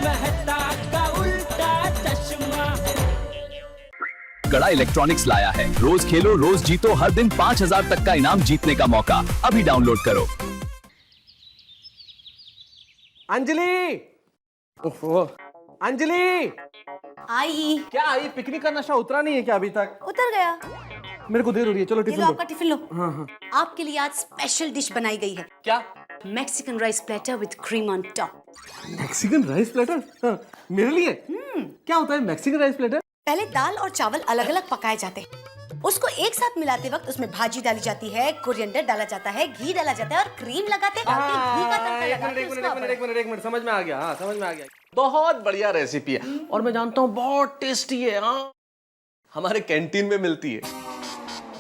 मेहता का उल्टा चश्मा। कड़ा इलेक्ट्रॉनिक्स लाया है, रोज खेलो रोज जीतो, हर दिन 5,000 तक का इनाम जीतने का मौका। अभी डाउनलोड करो। अंजलि, ओहो, अंजलि आई। क्या आई? पिकनिक का नशा उतरा नहीं है क्या अभी तक? उतर गया। मेरे को देर हो रही है, चलो ये टिफिन लो दो। आपका टिफिन लो। हाँ हाँ। आपके लिए आज स्पेशल डिश बनाई गई है, क्या? Mexican rice platter with cream on top. Mexican rice platter? हाँ, मेरे लिए? क्या होता है मैक्सिकन राइस प्लेटर? पहले दाल और चावल अलग अलग पकाए जाते हैं, उसको एक साथ मिलाते वक्त उसमें भाजी डाली जाती है, कोरिएंडर डाला जाता है, घी डाला जाता है और क्रीम लगाते घी का तड़का लगाते एक मिनट समझ में आ गया। हाँ समझ में आ गया। बहुत बढ़िया रेसिपी है और मैं जानता हूँ बहुत टेस्टी है। हाँ, हमारे कैंटीन में मिलती है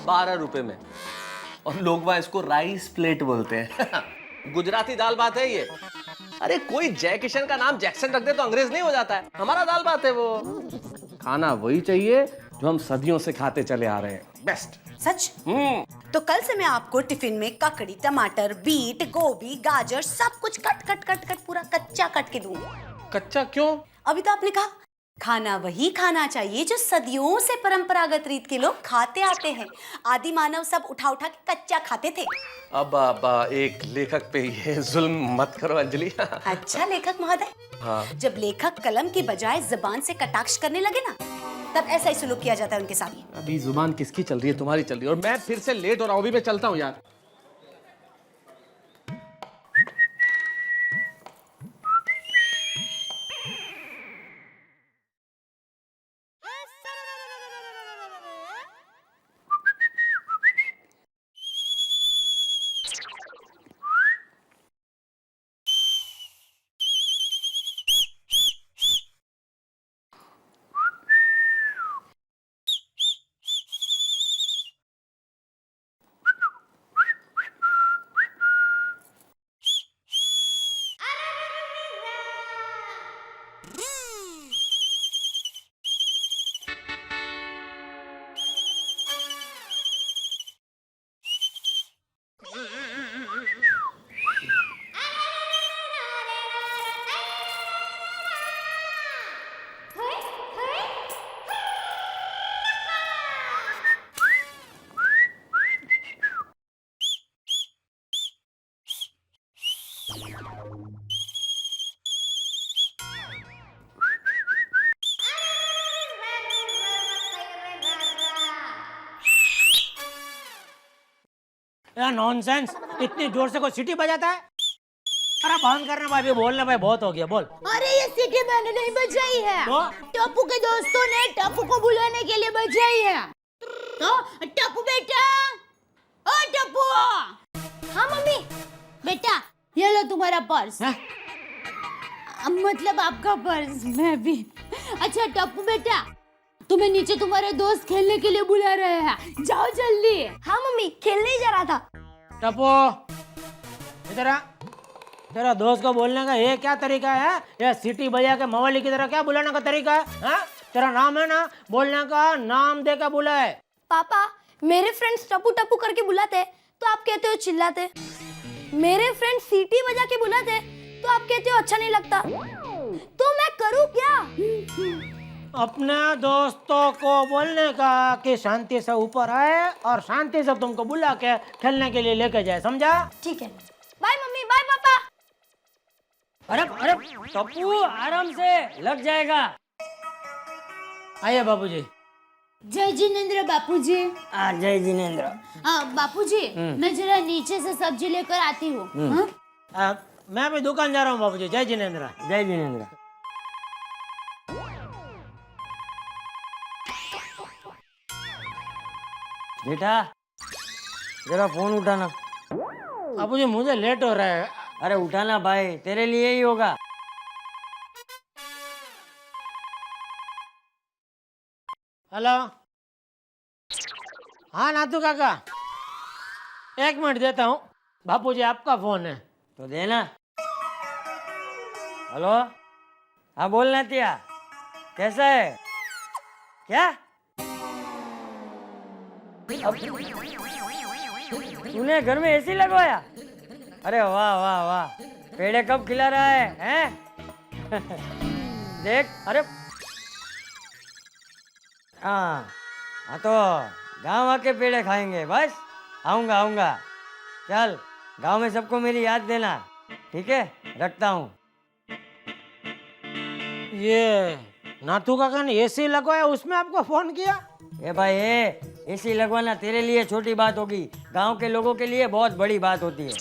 12 रुपए में और लोग वहाँ इसको राइस प्लेट बोलते हैं। गुजराती दाल बात है ये। अरे कोई जय किशन का नाम जैक्सन रख दे तो अंग्रेज नहीं हो जाता है। हमारा दाल बात है वो। खाना वही चाहिए जो हम सदियों से खाते चले आ रहे हैं। बेस्ट। सच? तो कल से मैं आपको टिफिन में ककड़ी, टमाटर, बीट, गोभी, गाजर सब कुछ कट कट कट कट पूरा कच्चा कट के दूंगी। कच्चा क्यों? अभी तो आपने कहा खाना वही खाना चाहिए जो सदियों से परंपरागत रीत के लोग खाते आते हैं। आदि मानव सब उठा उठा के कच्चा खाते थे। अब एक लेखक पे ये जुल्म मत करो अंजलि। अच्छा लेखक महोदय, हाँ। जब लेखक कलम की बजाय जुबान से कटाक्ष करने लगे ना, तब ऐसा ही सुलूक किया जाता है उनके साथ। अभी जुबान किसकी चल रही है? तुम्हारी चल रही है और मैं फिर से लेट हो रहा हूँ। अभी मैं चलता हूँ यार। नॉनसेंस, इतनी जोर से कोई सीटी बजाता है? अरे बंद करना भाई, भी बोलना भाई, बहुत हो गया, बोल। अरे ये सीटी मैंने नहीं बजाई है, तो? टप्पू के दोस्तों ने टप्पू को बुलाने के लिए बजाई है। तो टप्पू बेटा, ओ टप्पू। हाँ मम्मी। बेटा ये लो तुम्हारा पर्स। मतलब आपका पर्स। मैं भी। अच्छा टप्पू बेटा, तुम्हें नीचे तुम्हारे दोस्त खेलने के लिए बुला रहे हैं, जाओ जल्दी। हाँ मम्मी, खेलने ही जा रहा था। टप्पू इधर आ। तेरा दोस्त को बोलने का ये क्या तरीका है? ये सीटी बजा के मवाली की तरह क्या बुलाने का तरीका है? हाँ? तेरा नाम है ना, बोलने का नाम दे के बुलाए। पापा, मेरे फ्रेंड्स टप्पू टप्पू करके बुलाते तो आप कहते हो चिल्लाते। मेरे फ्रेंड्स सीटी बजा के बुलाते तो आप कहते हो अच्छा नहीं लगता। तो मैं करूं क्या? अपने दोस्तों को बोलने का कि शांति से ऊपर आए और शांति से तुमको बुला के खेलने के लिए लेके जाए, समझा? ठीक है। बाय मम्मी, बाय पापा। अरे अरे टप्पू, आराम से, लग जाएगा। आइए बाबूजी। जय जिनेंद्र बापूजी। जय जिनेंद्र। बापूजी, मैं जरा नीचे से सब्जी लेकर आती हूँ। मैं भी दुकान जा रहा हूँ बाबूजी। जय जिनेंद्र। जय जिनेंद्र। बेटा जरा फोन उठाना। बाबूजी मुझे लेट हो रहा है। अरे उठाना भाई, तेरे लिए ही होगा। हेलो। हाँ नातू काका, 1 मिनट देता हूँ। बापूजी आपका फोन है। तो देना। हेलो, हाँ बोलना तिया, कैसा है? क्या तूने घर में एसी लगवाया? अरे वाह वाह वाह, पेड़े कब खिला रहा है? देख, अरे हाँ हाँ, तो गाँव आके पेड़े खाएंगे बस। आऊँगा आऊँगा। चल, गाँव में सबको मेरी याद देना, ठीक है? रखता हूँ। ये नाथू काका ने एसी लगवाया, उसमें आपको फोन किया? ए भाई, एसी लगवाना तेरे लिए छोटी बात होगी, गांव के लोगों के लिए बहुत बड़ी बात होती है।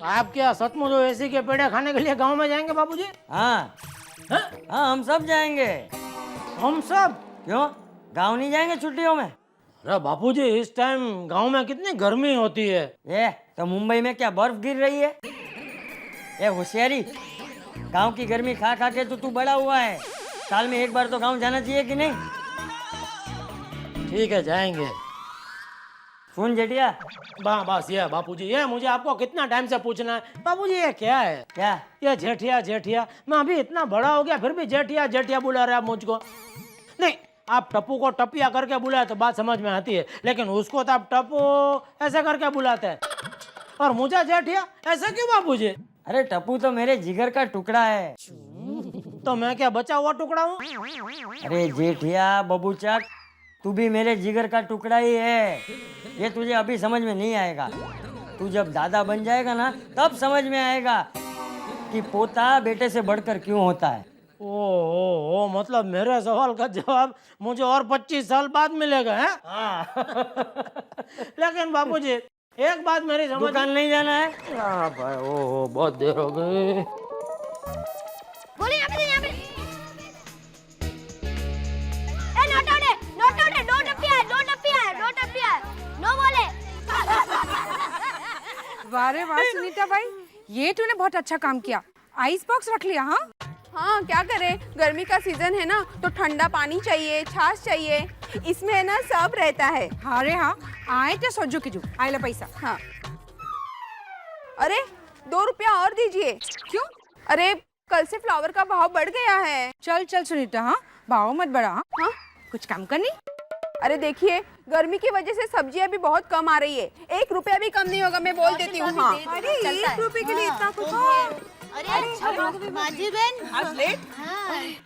आप क्या सचमुच एसी के पेड़े खाने के लिए गांव में जाएंगे बाबूजी? हाँ हैं? हाँ, हम सब जाएंगे। हम सब? क्यों, गांव नहीं जाएंगे छुट्टियों में? अरे बापूजी, इस टाइम गांव में कितनी गर्मी होती है। ये तो मुंबई में क्या बर्फ गिर रही है? ये होशियारी, गांव की गर्मी खा खा के तो तू बड़ा हुआ है। साल में एक बार तो गांव जाना चाहिए कि नहीं? ठीक है, जाएंगे। सुन जेठिया। बस ये बापूजी, ये मुझे आपको कितना टाइम से पूछना है बापूजी, ये क्या है? क्या? ये जेठिया जेठिया, मैं अभी इतना बड़ा हो गया फिर भी जेठिया जेठिया बुला रहे आप मुझको। नहीं, आप टप्पू को टपिया करके बुलाए तो बात समझ में आती है, लेकिन उसको तो आप टप्पू ऐसे करके बुलाते हैं, और मुझे जेठिया ऐसा क्यों बापूजी? अरे टप्पू तो मेरे जिगर का टुकड़ा है। तो मैं क्या बचा हुआ टुकड़ा हूँ? अरे जेठिया बबूचक, तू भी मेरे जिगर का टुकड़ा ही है। ये तुझे अभी समझ में नहीं आएगा, तू जब दादा बन जाएगा ना तब समझ में आएगा कि पोता बेटे से बढ़कर क्यों होता है। ओ, मतलब मेरे सवाल का जवाब मुझे और 25 साल बाद मिलेगा, है? हाँ। लेकिन बापूजी, एक बात मेरी समझ दुकान नहीं जाना है? हाँ भाई, ओहो, बहुत देर हो गई। बोले यहाँ पे, यहाँ पे। ए, नोट आउट है, दो टप्पिया है, नो बोले। वाह रे वाह सुनीता भाई, ये तूने बहुत अच्छा काम किया। आइस बॉक्स रख लिया? हाँ हाँ, क्या करें, गर्मी का सीजन है ना, तो ठंडा पानी चाहिए, छाछ चाहिए, इसमें है ना सब रहता है। हाँ रे हाँ, आए तो सोचो कीजू, आए पैसा। हाँ, अरे 2 रुपया और दीजिए। क्यों? अरे कल से फ्लावर का भाव बढ़ गया है। चल चल सुनीता, हाँ भाव मत बढ़ा। हाँ, कुछ काम करनी? अरे देखिए, गर्मी की वजह से सब्जियां भी बहुत कम आ रही है, 1 रुपया भी कम नहीं होगा, मैं बोल देती हूँ। हाँ, अरे 1 रुपए के लिए इतना कुछ? अरे माजी बहन, आज लेट।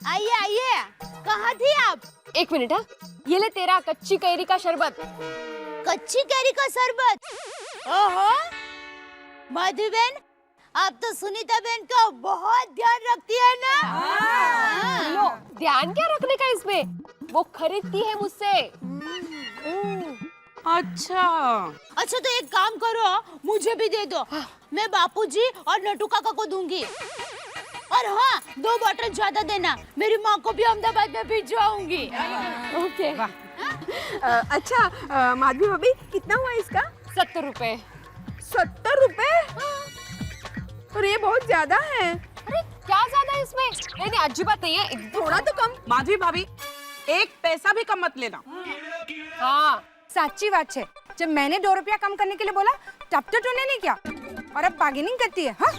आइए आइए, कहाँ थी आप? 1 मिनट, हाँ, ये ले तेरा कच्ची कैरी का शरबत। कच्ची कैरी का शरबत? ओहो, माधवी बहन, आप तो सुनीता बहन का बहुत ध्यान रखती है ना? लो, ध्यान क्या रखने का इसमें, वो खरीदती है मुझसे। अच्छा तो एक काम करो, मुझे भी दे दो, मैं बापूजी और नटू काका को दूंगी। और हाँ, 2 बॉटल ज्यादा देना, मेरी माँ को भी अहमदाबाद में भिजवाऊंगी। ओके। अच्छा माधवी भाभी, कितना हुआ इसका? 70 रुपए। 70 रुपए? और ये बहुत ज्यादा है। अरे क्या ज्यादा है इसमें? नहीं अच्छी बात नहीं है, एकदम थोड़ा तो कम। माधवी भाभी, 1 पैसा भी कम मत लेना। हाँ, सच्ची बात है, जब मैंने 2 रुपया कम करने के लिए बोला तब तो तूने नहीं किया, और अब बार्गेनिंग करती है। हाँ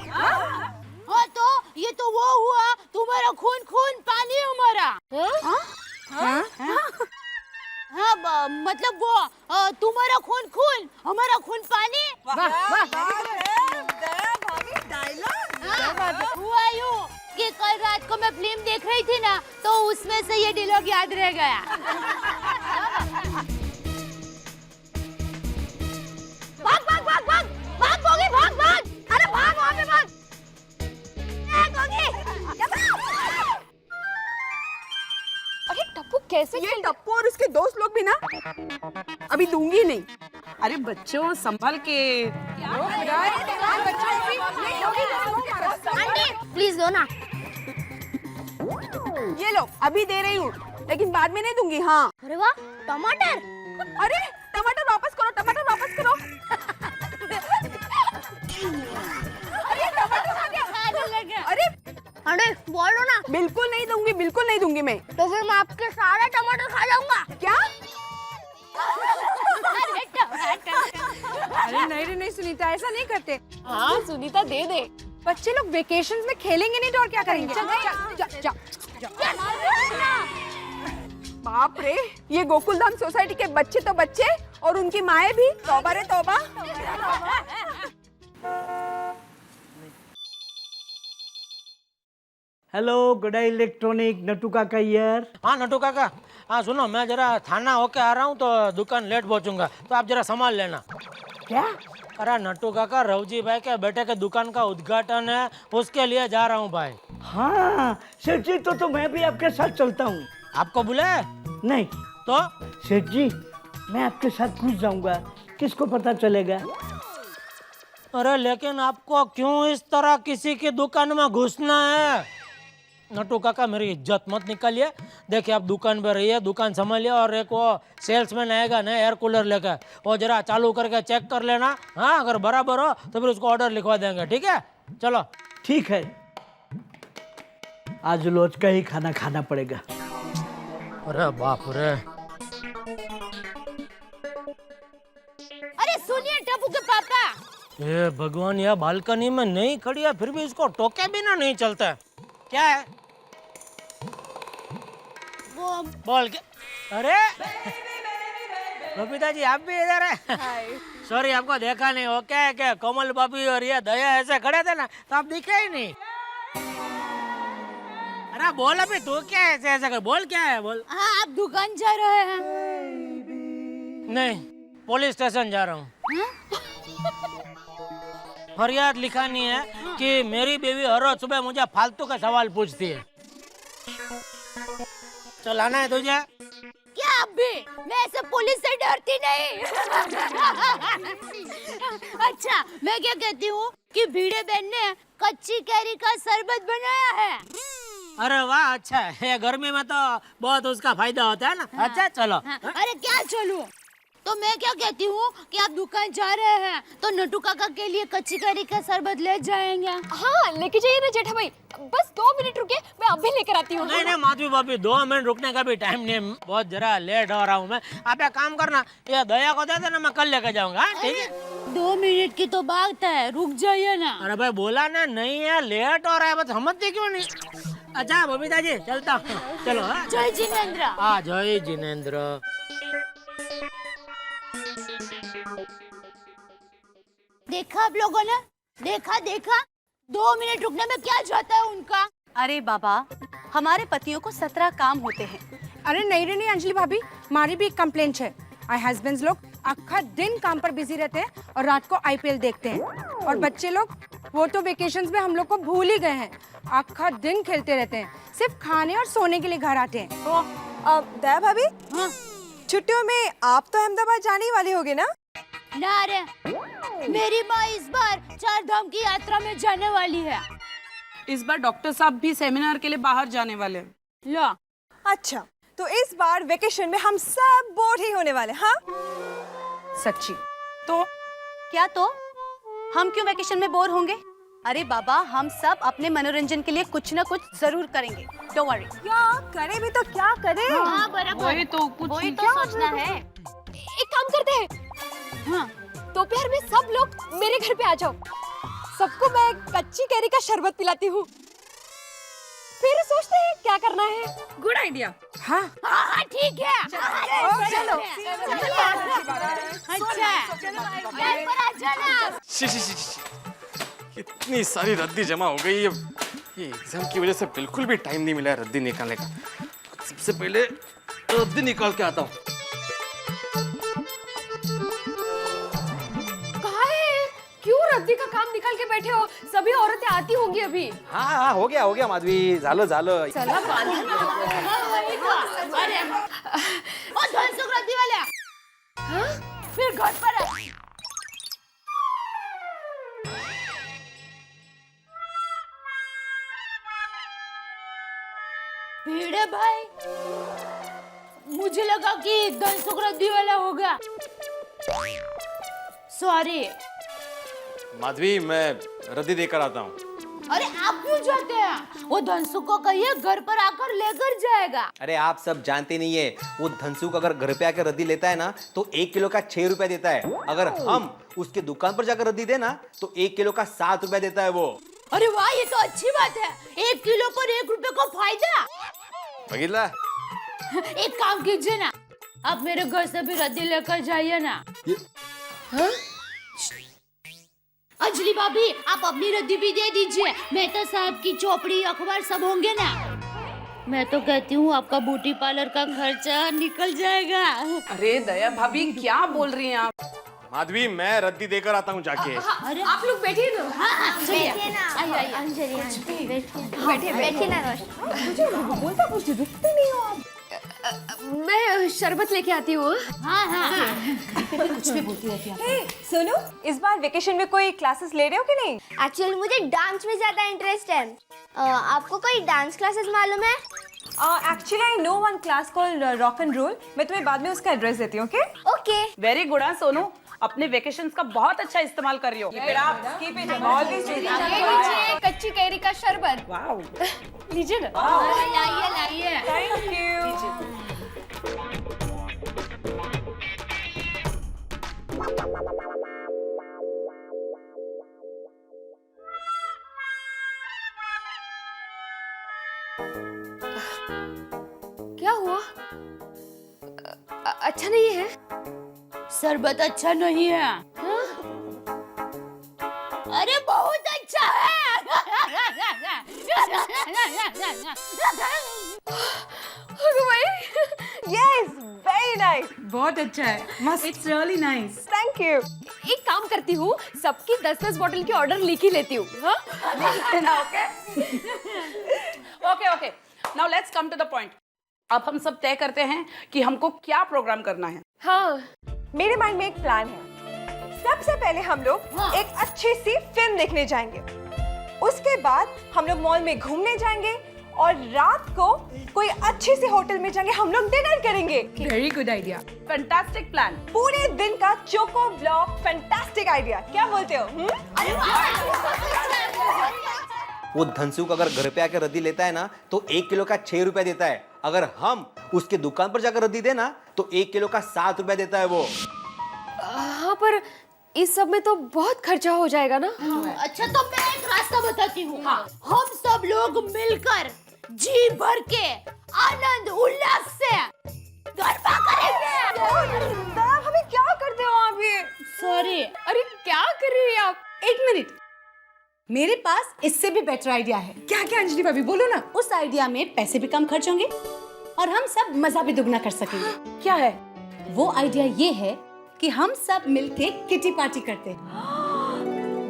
हाँ, तो ये तो वो हुआ, तुम्हारा खून खून पानी हमारा। हाँ, मतलब वो तुम्हारा खून खून हमारा खून पानी। हुआ यूं कि कल रात को मैं फिल्म देख रही थी ना, तो उसमें से ये डायलॉग याद रह गया। भाग भाग भाग भाग भाग गोगी, भाग भाग, अरे भाग, वहाँ पे भाग। अरे टप्पू कैसे ये टप्पू और उसके दोस्त लोग भी ना, अभी दूंगी नहीं। अरे बच्चों संभल के। आंटी प्लीज दो ना। ये लो, अभी दे रही हूँ, लेकिन बाद में नहीं दूंगी। हाँ। अरे वाह, टमाटर। अरे टमाटर वापस करो, टमाटर वापस करो। अरे टमाटर खा गया। अरे बोलो ना। बिल्कुल नहीं दूंगी, बिल्कुल नहीं दूंगी मैं। तो फिर मैं आपके सारा टमाटर खा जाऊंगा। क्या? अरे नहीं सुनीता, ऐसा नहीं करते। हाँ सुनीता, दे दे। बच्चे लोग वेकेशन में खेलेंगे नहीं तो और क्या करेंगे? बाप रे, ये गोकुलधाम सोसाइटी के बच्चे तो बच्चे और उनकी माएं भी, तौबा रे तौबा। हेलो गुडा इलेक्ट्रॉनिक, नटू काका यार। हाँ नटू काका, हाँ सुनो, मैं जरा थाना होके आ रहा हूँ तो दुकान लेट पहुँचूंगा, तो आप जरा संभाल लेना। क्या? अरे नटू काका, रवजी भाई के बेटे के दुकान का उद्घाटन है, उसके लिए जा रहा हूँ भाई। हाँ सेठ जी, तो मैं भी आपके साथ चलता हूँ। आपको बुलाए? नहीं तो सेठ जी, मैं आपके साथ घुस जाऊंगा, किसको पता चलेगा? अरे लेकिन आपको क्यों इस तरह किसी की दुकान में घुसना है? नटू काका, मेरी इज्जत मत निकालिए। देखिए आप दुकान पे रहिए, दुकान संभालिए, और एक वो सेल्समैन आएगा ना एयर कूलर लेकर, वो जरा चालू करके चेक कर लेना। हाँ अगर बराबर हो तो फिर उसको ऑर्डर लिखवा देंगे, ठीक है? चलो ठीक है, आज रोज का ही खाना खाना पड़ेगा। अरे बाप रे। अरे सुनिए टप्पू के पापा। ये भगवान, यह बालकनी में नहीं खड़ी है फिर भी इसको टोके बिना नहीं चलता है। क्या है? वो बोल के। अरे बबीता जी, आप भी इधर है? सॉरी आपको देखा नहीं। वो क्या है कि कोमल भाभी और ये दया ऐसे खड़े थे ना, तो आप दिखे ही नहीं। अरे बोल अभी, तू क्या ऐसे ऐसे कर, बोल क्या है बोल। हाँ आप दुकान जा रहे हैं? नहीं, पुलिस स्टेशन जा रहा हूँ। फरियाद लिखानी है कि मेरी बीवी हर रोज सुबह मुझे फालतू का सवाल पूछती है। चल आना है तुझे? क्या अब भी? मैं ऐसे पुलिस से डरती नहीं। अच्छा मैं क्या कहती हूँ कि भीड़े बहन ने कच्ची कैरी का शरबत बनाया है। अरे वाह, अच्छा है। ये गर्मी में तो बहुत उसका फायदा होता है ना। हाँ। अच्छा चलो। हाँ। अरे क्या चलूं? तो मैं क्या कहती हूँ कि आप दुकान जा रहे हैं तो नटू काका के लिए कच्ची कैरी का शरबत ले जाएंगे। हाँ लेके जाइए ना जेठा भाई, बस 2 मिनट रुकिए, मैं अभी लेकर आती हूँ। नहीं माधवी भाभी, 2 मिनट रुकने का भी टाइम नहीं, बहुत जरा लेट हो रहा हूँ मैं। आप एक काम करना, ये दया को दे देना, मैं कल लेकर जाऊंगा। ठीक है? 2 मिनट की तो बात है, रुक जाइए ना। अरे भाई बोला ना, नहीं है, लेट हो रहा है, बस समझते क्यों नहीं? अच्छा बबीता जी, चलता हूँ। चलो। जय जिनेंद्र। हाँ जय जिनेंद्र। देखा आप लोगों ने? देखा 2 मिनट रुकने में क्या जाता है उनका। अरे बाबा, हमारे पतियों को 17 काम होते हैं। अरे नहीं रे नहीं अंजलि भाभी, हमारी भी एक कंप्लेंट है। आई हस्बैंड्स लोग आखा दिन काम पर बिजी रहते हैं और रात को IPL देखते हैं, और बच्चे लोग वो तो वेकेशंस में हम लोग को भूल ही गए हैं, आखा दिन खेलते रहते हैं, सिर्फ खाने और सोने के लिए घर आते हैं। तो दया भाभी, छुट्टियों में आप तो अहमदाबाद जाने ही वाली होगी ना? ना रे, मेरी माँ इस बार 4 धाम की यात्रा में जाने वाली है। इस बार डॉक्टर साहब भी सेमिनार के लिए बाहर जाने वाले हैं। लो। अच्छा, तो इस बार वेकेशन में हम सब बोर ही होने वाले। हाँ सच्ची? तो क्या तो? हम क्यों वेकेशन में बोर होंगे? अरे बाबा, हम सब अपने मनोरंजन के लिए कुछ ना कुछ जरूर करेंगे। Don't worry. क्या करे भी तो क्या करे? हाँ बराबर, वही तो कुछ वही तो सोचना है। एक काम करते हैं, हाँ दोपहर में सब लोग मेरे घर पे आ जाओ, सबको मैं कच्ची कैरी का शरबत पिलाती हूँ, फिर सोचते हैं क्या करना है। Good idea. हाँ हाँ ठीक है। चलो। इतनी सारी रद्दी जमा हो गई, ये एग्जाम की वजह से बिल्कुल भी टाइम नहीं मिला है रद्दी निकालने का। सबसे पहले रद्दी निकाल के आता हूँ। कहाँ है? क्यों रद्दी का काम निकाल के बैठे हो? सभी औरतें आती होंगी अभी। हाँ हो गया माधवी, झालो चला पानी। अरे ओ धनसुख रद्दी वाले, फिर घर पर है। भीड़े भाई, मुझे लगा कि धनसुख रद्दी वाला होगा। सॉरी माधवी, मैं रद्दी देकर आता हूँ। अरे आप क्यों जाते हैं? वो धनसुख को कहिए घर पर आकर लेकर जाएगा। अरे आप सब जानते नहीं है, वो धनसुख अगर घर पे आकर रद्दी लेता है ना तो 1 किलो का 6 रुपया देता है। अगर हम उसके दुकान पर जाकर रद्दी देना तो 1 किलो का 7 रुपया देता है वो। अरे वाह, ये तो अच्छी बात है। 1 किलो पर 1 रुपए को फायदा। बघितला? एक काम कीजिए ना, आप मेरे घर से भी रद्दी लेकर जाइए ना। अंजलि भाभी आप अपनी रद्दी भी दे दीजिए। मेहता साहब की चौपड़ी अखबार सब होंगे ना। मैं तो कहती हूँ आपका ब्यूटी पार्लर का खर्चा निकल जाएगा। अरे दया भाभी क्या बोल रही हैं आप? माधवी मैं रद्दी देकर आता हूँ जाके। अरे आप लोग बैठिए ना। हाँ बैठिए ना। आइए अंजलि बैठिए बैठिए ना रोशनी। बोलता कुछ रुकते नहीं हो आप। मैं शरबत लेके आती हूँ। हाँ हाँ कुछ भी बोलती रहती है। सुनो, इस बार वेकेशन में कोई क्लासेस ले रहे हो कि नहीं? एक्चुअली मुझे डांस में ज्यादा इंटरेस्ट है। आपको कोई डांस क्लासेस मालूम है? Actually I know one class called rock and roll. मैं तुम्हें बाद में उसका एड्रेस देती हूँ। Okay okay. Very good. हाँ सोनू, अपने वेकेशंस का बहुत अच्छा इस्तेमाल कर रही हो। कच्ची कैरी का शरबत। वाओ, लीजिए ना। लाइए लाइए। Thank you. क्या हुआ? अच्छा नहीं है? शरबत अच्छा नहीं है। हाँ? अरे बहुत अच्छा है। Yes, very nice. बहुत अच्छा है। मस्त। It's really nice. Thank you. एक काम करती हूँ, सबकी 10-10 बोतल की ऑर्डर लिख ही लेती हूँ। Okay. Now let's come to the point. अब हम सब तय करते हैं कि हमको क्या प्रोग्राम करना है। हाँ, मेरे माइंड में एक प्लान है। सबसे पहले हम लोग एक अच्छी सी फिल्म देखने जाएंगे। उसके बाद हम लोग मॉल में घूमने जाएंगे और रात को कोई अच्छी सी होटल में जाएंगे। हम लोग डिनर करेंगे। Very good idea. Fantastic plan. पूरे दिन का चोको ब्लॉक। Fantastic idea. क्या बोलते हो? वो धनसुख अगर घर पे आकर रद्दी लेता है ना तो 1 किलो का 6 रुपया देता है। अगर हम उसके दुकान पर जाकर रद्दी देना तो 1 किलो का 7 रुपया देता है वो। हाँ, पर इस सब में तो बहुत खर्चा हो जाएगा ना। अच्छा तो मैं एक रास्ता बताती हूँ। हम सब लोग मिलकर जी भर के आनंद उल्लास से गरबा करेंगे। हमें क्या करते हो आप ये? सॉरी। अरे क्या कर रही है आप? एक मिनट, मेरे पास इससे भी बेटर आइडिया है। क्या क्या अंजलि भाभी, बोलो ना। उस आइडिया में पैसे भी कम खर्च होंगे और हम सब मजा भी दुगना कर सकेंगे। क्या है वो आइडिया? ये है कि हम सब मिलके किटी पार्टी करते हैं।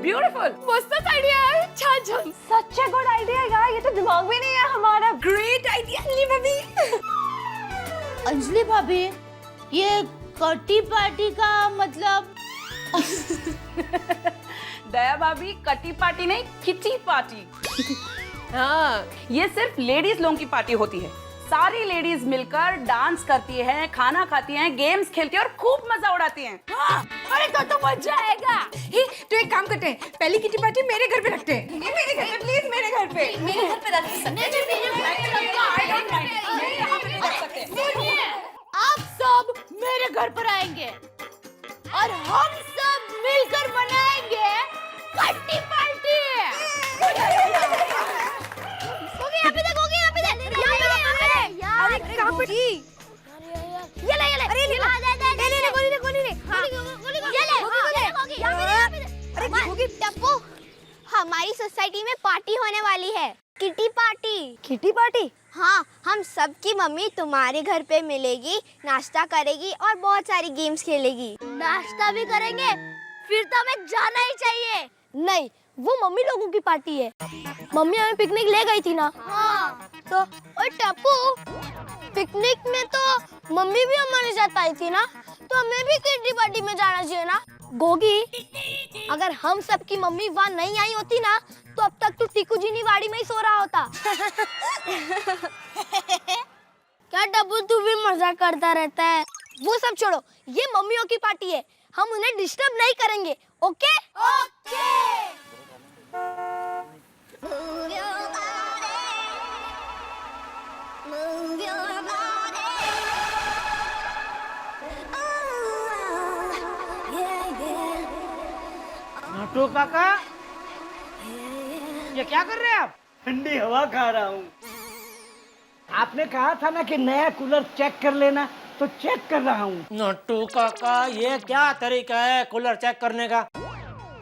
ब्यूटीफुल। मस्त आइडिया है। छान। सच है, गुड आइडिया यार। ये तो दिमाग में नहीं है हमारा। ग्रेट आइडिया अंजलि भाभी। अंजलि भाभी, ये कटी पार्टी का मतलब? दया भाभी, कटी पार्टी नहीं, किटी पार्टी। हाँ, ये सिर्फ लेडीज लोगों की पार्टी होती है। सारी लेडीज मिलकर डांस करती हैं, खाना खाती हैं, गेम्स खेलती हैं और खूब मजा उड़ाती हैं। हाँ, अरे तो मजा आएगा। तो एक काम करते हैं, पहली किटी पार्टी मेरे घर पे रखते हैं। मेरे घर पे प्लीज, मेरे घर पे। मेरे घर पे रख सकते हैं। सुनिए, आप सब मेरे घर पर आएंगे और हम सब मिलकर मनाएंगे कट्टी पार्टी। अरे कहाँ पर? ये ले अरे टप्पू, हमारी सोसाइटी में पार्टी होने वाली है, किटी पार्टी। Kitty party? हाँ, हम सबकी मम्मी तुम्हारे घर पे मिलेगी, नाश्ता करेगी और बहुत सारी गेम्स खेलेगी। नाश्ता भी करेंगे? फिर तो हमें जाना ही चाहिए। नहीं, वो मम्मी लोगों की पार्टी है। मम्मी हमें पिकनिक ले गई थी ना। हाँ। तो और टप्पू, पिकनिक में तो मम्मी भी हमारे साथ आई थी ना, तो हमें भी किटी पार्टी में जाना चाहिए ना। गोगी, अगर हम सबकी मम्मी वहाँ नहीं आई होती ना तो अब तक तू टीकू जीनी वाड़ी में ही सो रहा होता। क्या टप्पू, तू भी मजाक करता रहता है। वो सब छोड़ो, ये मम्मियों की पार्टी है, हम उन्हें डिस्टर्ब नहीं करेंगे। ओके? ओके। नटू काका, ये क्या कर रहे हैं आप? ठंडी हवा खा रहा हूँ। आपने कहा था ना कि नया कूलर चेक कर लेना, तो चेक कर रहा हूँ। नट्टू काका, ये क्या तरीका है कूलर चेक करने का?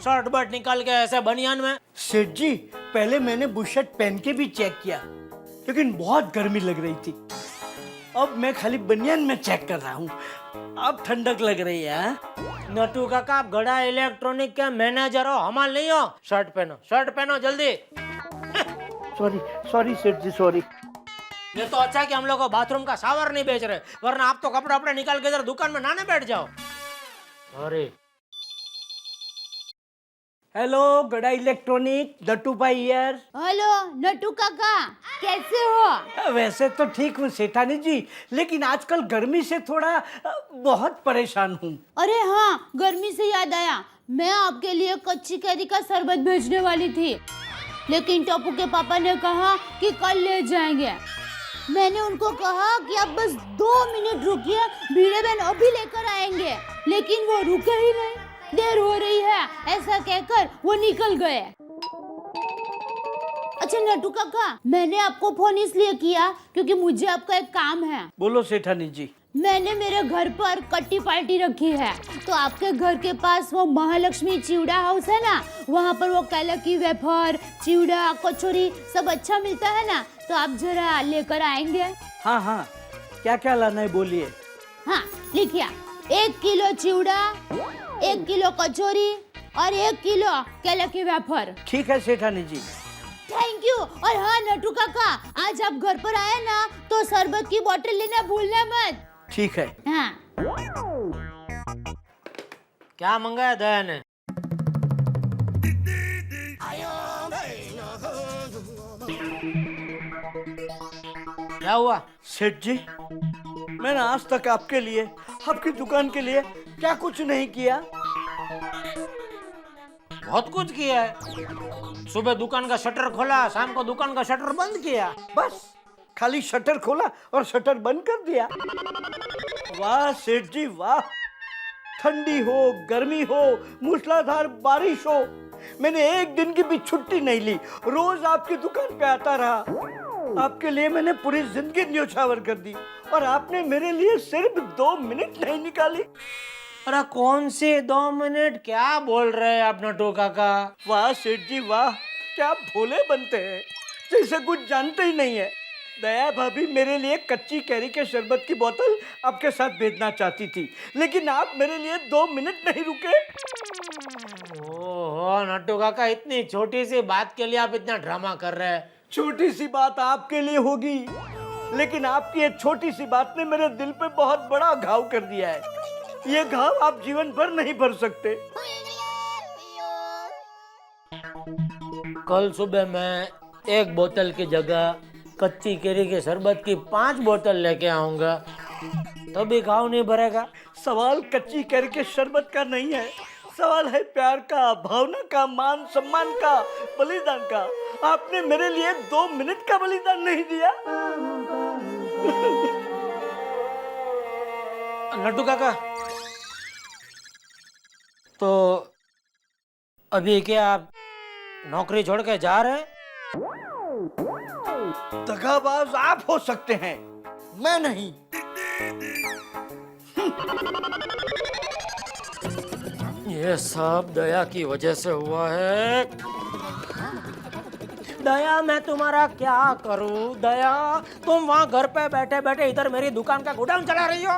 शर्ट बर्ट निकाल के ऐसे बनियान में? सेठ जी, पहले मैंने बुशर्ट पहन के भी चेक किया, लेकिन बहुत गर्मी लग रही थी। अब मैं खाली बनियान में चेक कर रहा हूँ। अब ठंडक लग रही है। नटू काका, आप गड़ा इलेक्ट्रॉनिक के मैनेजर हो, हमाल नहीं हो। शर्ट पहनो जल्दी। सॉरी सेठ जी, सॉरी। ये तो अच्छा कि हम लोग को बाथरूम का शावर नहीं बेच रहे, वरना आप तो कपड़े अपने निकाल के इधर दुकान में नहाने बैठ जाओ। अरे हेलो गड़ा इलेक्ट्रॉनिक, नट्टू भाई हियर। हेलो नट्टू काका, कैसे हो? वैसे तो ठीक हूँ सेठानी जी, लेकिन आजकल गर्मी से थोड़ा बहुत परेशान हूँ। अरे हाँ, गर्मी से याद आया, मैं आपके लिए कच्ची कैरी का शरबत भेजने वाली थी, लेकिन टप्पू के पापा ने कहा कि कल ले जाएंगे। मैंने उनको कहा कि आप बस 2 मिनट रुकिए, भीड़े बहन अभी लेकर आएंगे, लेकिन वो रुके ही नहीं। देर हो रही है ऐसा कहकर वो निकल गए। अच्छा नट्टू काका, मैंने आपको फोन इसलिए किया क्योंकि मुझे आपका एक काम है। बोलो सेठानी जी। मैंने मेरे घर पर कट्टी पार्टी रखी है, तो आपके घर के पास वो महालक्ष्मी चिवड़ा हाउस है ना, वहाँ पर वो केले की वेफर, चिवड़ा, कचौरी सब अच्छा मिलता है ना, तो आप जरा लेकर आएंगे? हाँ हाँ, क्या क्या लाना है बोलिए। हाँ लिखिए, 1 किलो चिवड़ा, 1 किलो कचौरी और 1 किलो केले की वेफर। ठीक है सेठानी जी। Thank you. और हाँ नट्टू काका, आज आप घर पर आए ना तो शरबत की बोतल लेना भूलना मत। ठीक है। हाँ। क्या मंगाया दया ने? क्या हुआ सेठ जी, मैंने आज तक आपके लिए, आपकी दुकान के लिए क्या कुछ नहीं किया? बहुत कुछ किया है। सुबह दुकान का शटर खोला, शाम को दुकान का शटर बंद किया। बस खाली शटर खोला और शटर बंद कर दिया। वाह सेठ जी वाह, ठंडी हो, गर्मी हो, मूसलाधार बारिश हो, मैंने एक दिन की भी छुट्टी नहीं ली, रोज आपकी दुकान पे आता रहा। आपके लिए मैंने पूरी जिंदगी न्योछावर कर दी और आपने मेरे लिए सिर्फ 2 मिनट नहीं निकाली। अरे कौन से 2 मिनट, क्या बोल रहे हैं आप नट्टू काका? वाह सेठ जी वाह, क्या भोले बनते हैं, जैसे कुछ जानते ही नहीं है। दया भाभी मेरे लिए कच्ची कैरी के शरबत की बोतल आपके साथ भेजना चाहती थी, लेकिन आप मेरे लिए 2 मिनट नहीं रुके। ओहो नट्टू काका, इतनी छोटी सी बात के लिए आप इतना ड्रामा कर रहे हैं। छोटी सी बात आपके लिए होगी, लेकिन आपकी एक छोटी सी बात ने मेरे दिल पे बहुत बड़ा घाव कर दिया है। ये घाव आप जीवन भर नहीं भर सकते। कल सुबह मैं 1 बोतल की जगह कच्ची केरी के शरबत की 5 बोतल लेके आऊंगा, तभी घाव नहीं भरेगा। सवाल कच्ची कैरी के शरबत का नहीं है, सवाल है प्यार का, भावना का, मान सम्मान का, बलिदान का। आपने मेरे लिए 2 मिनट का बलिदान नहीं दिया। नट्टू काका, तो अभी क्या आप नौकरी छोड़ के जा रहे हैं? दगाबाज आप हो सकते हैं, मैं नहीं। ये सब दया की वजह से हुआ है। दया मैं तुम्हारा क्या करूं? दया तुम वहाँ घर पे बैठे बैठे इधर मेरी दुकान का गोडाउन चला रही हो।